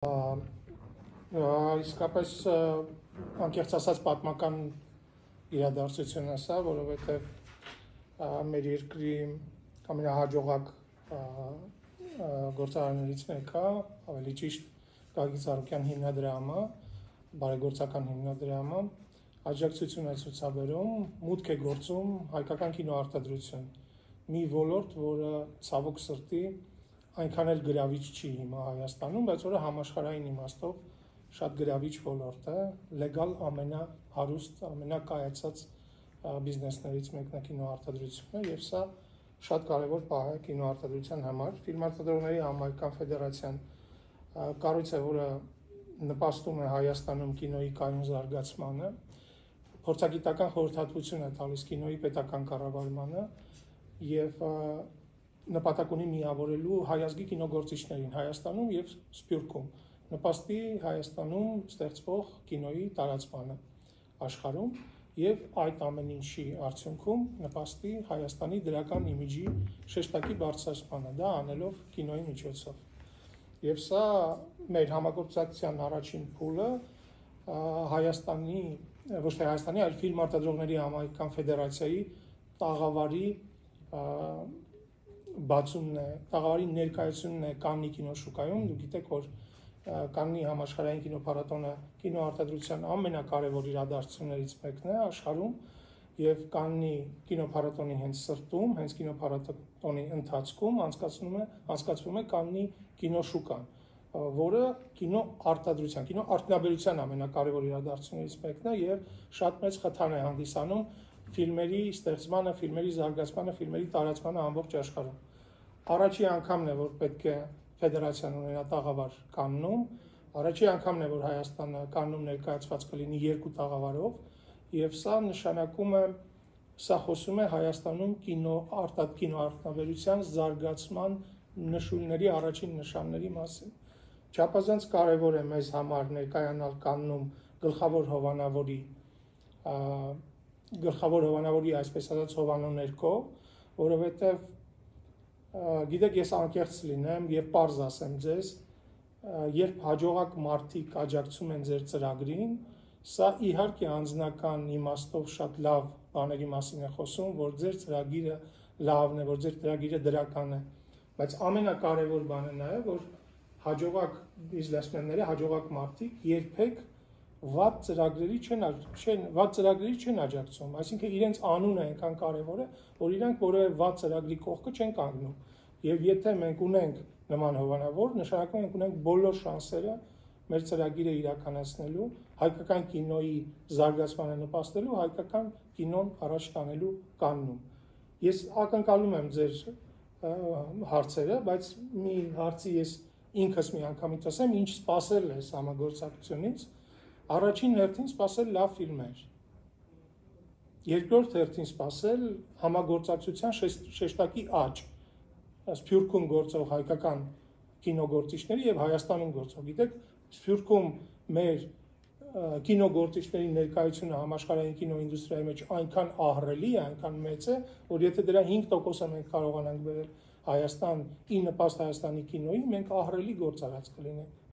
Իսկապես անկեղծ ասած պատմական իրադարձություն է սա, որովհետև մեր երկրի ամենահաջողակ գործարարներից մեկը, ավելի ճիշտ Գագիկ Ծառուկյան հիմնադրամը, բարեգործական հիմնադրամը, աջակցություն է ցուցաբերում, մուտք է գործում հայկական կինոարտադրություն, մի ոլորտ, որը ցավոք սրտի այնքան էլ գրավիչ չի հիմա Հայաստանում, բայց որը համաշխարհային իմաստով շատ գրավիչ ոլորտ է, լեգալ ամենահարուստ, ամենակայացած բիզնեսներից մեկն է կինոարտադրությունը, եւ սա շատ կարևոր պահ է կինոարտադրության համար։ Ֆիլմարտադրողների համայնքական ֆեդերացիան կառույց է, որը նպաստում է Հայաստանում կինոյի կայուն զարգացմանը, փորձագիտական խորհրդատվություն է տալիս կինոյի պետական կառավարմանը եւ նպատակ ունի միավորելու հայազգի կինոգործիչներին Հայաստանում եւ Սփյուռքում, նպաստի Հայաստանում ստեղծվող կինոյի տարածմանը աշխարհում եւ այդ ամեն ինչի արդյունքում նպաստի Հայաստանի դրական իմիջի շեշտակի բարձրացմանը, դա անելով կինոյի միջոցով։ Եվ սա մեր համագործակցության առաջին փուլը Հայաստանի, ոչ թե Հայաստանի, այլ ֆիլմարտադրողների համայնքական ֆեդերացիայի տաղավարի բացումն է, տաղավարի ներկայացումն է Կաննի կինոշուկայում։ Դուք գիտեք, որ Կաննի համաշխարհային կինոփառատոնը կինոարտադրության ամենակարևոր իրադարձություններից մեկն է աշխարհում եւ Կաննի կինոփառատոնի հենց սրտում, հենց կինոփառատոնի ընթացքում անցկացվում է Կաննի կինոշուկան, որը կինոարտադրության, կինոարդյունաբերության ամենակարևոր իրադարձություններից մեկն է եւ շատ մեծ խթան է հանդիսանում ֆիլմերի ստեղծմանը, ֆիլմերի զարգացմանը, ֆիլմերի տարածմանը ամբողջ աշխարհում։ Առաջի անգամն է, որ պետք է ֆեդերացիան ունենա տաղավար Կաննում, առաջի անգամն է, որ Հայաստանը Կաննում ներկայացված կլինի երկու տաղավարով, եւ սա նշանակում է, սա խոսում է Հայաստանում կինոարդյունաբերության զարգացման նշույլների առաջին նշանների մասին։ Չափազանց կարևոր է մեզ համար ներկայանալ Կաննում գլխավոր հովանավորի, այսպես ասած, հովանու ներքո, որովհետև գիտեք, ես անկեղծ լինեմ եւ պարզ ասեմ ձեզ, երբ հաջողակ մարդիկ աջակցում են ձեր ծրագրին, սա իհարկե անձնական իմաստով շատ լավ բաների մասին է խոսում, որ ձեր ծրագիրը լավն է, որ ձեր ծրագիրը դրական է, բայց ամենակարևոր բանը նա է, որ հաջողակ բիզնեսմենները, հաջողակ մարդիկ երբեք վատ ծրագրերի չեն աջակցում, այսինքն իրենց անունը այնքան կարևոր է, որ իրանք որևէ վատ ծրագրի կողքը չեն կանգնում։ Եվ եթե մենք ունենք նման հովանավոր, նշանակում ենք ունենք բոլոր շանսերը մեր ծրագիրը իրականացնելու, հայկական կինոյի զարգացմանը նպաստելու, հայկական կինոն առաջ տանելու Կաննում։ Ես ակնկալում եմ ձեր հարցերը, բայց մի հարցի ես ինքս մի անգամից ասեմ, ինչ սպասել է համագործակցությունից։ Առաջին հերթին սպասել լավ ֆիլմեր, երկրորդ հերթին սպասել համագործակցության շեշտակի աճ Սփյուռքում գործող հայկական կինոգործիչների եւ Հայաստանում գործող։ Գիտեք, Սփյուռքում մեր կինոգործիչների ներկայությունը համաշխարհային կինոինդուստրիայի մեջ այնքան ահռելի է, այնքան մեծ է, որ եթե դրա 5%-ը մենք կարողանանք բերել Հայաստան, ի նպաստ Հայաստանի կինոյի, մենք ահռելի գործարած կլինենք։